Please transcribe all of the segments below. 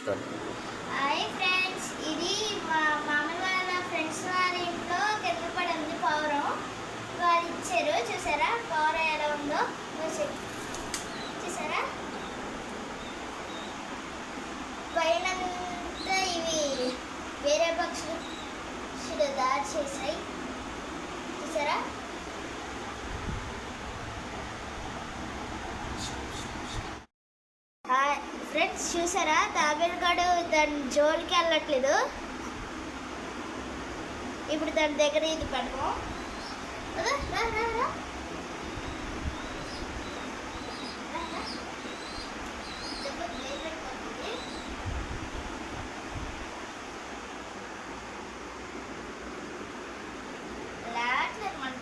Hi friends, ఇది మా మామయ్య వాళ్ళ ఫ్రెండ్స్ వాళ్ళ ఇంట్లో కింద పడి ఉంది పౌరం. వాళ్ళు ఇచ్చారు, చూసారా పౌరం ఎలా ఉందో చూసారా. పైన ఇవి వేరే పక్షులు దాడి చేసాయి, చూసారా. ఫ్రెండ్స్ చూసారా, తాబేలుగాడు దాని జోలికి వెళ్ళట్లేదు. ఇప్పుడు దాని దగ్గర ఇది పెడతాం. మన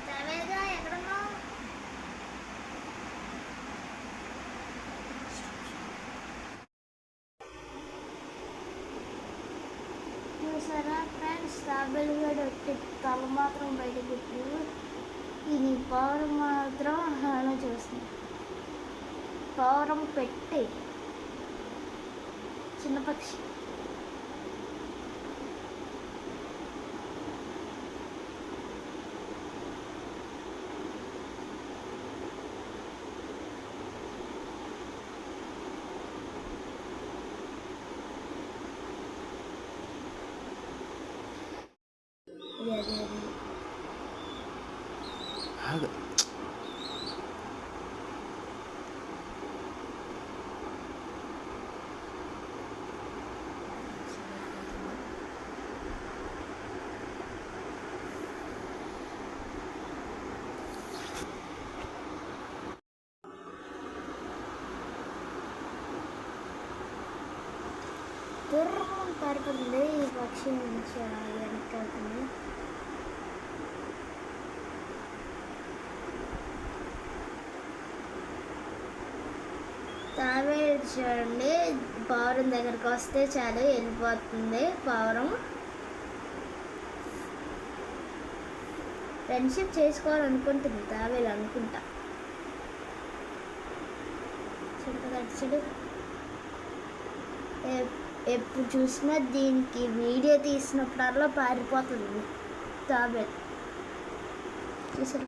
తాబేలుగాడు ఎక్కడున్నావు? చూసారా ఫ్రెండ్స్, తాబేలుగాడు వచ్చి తల మాత్రం బయట పెట్టు. ఇది పౌరం మాత్రం హాని చేస్తుంది. పౌరం పెట్టి చిన్న పక్షి. దూరం పారిపోతుంది ఈ పక్షి నుంచి వెనకాడుతుంది. తాబేలు చూడండి, పావురం దగ్గరకు వస్తే చాలు వెళ్ళిపోతుంది. పావురం ఫ్రెండ్షిప్ చేసుకోవాలనుకుంటుంది తాబేలు అనుకుంటా. చూడు, ఎప్పుడు చూసినా దీనికి వీడియో తీసినప్పుడల్లా పారిపోతుంది తాబేలు. చూసారు.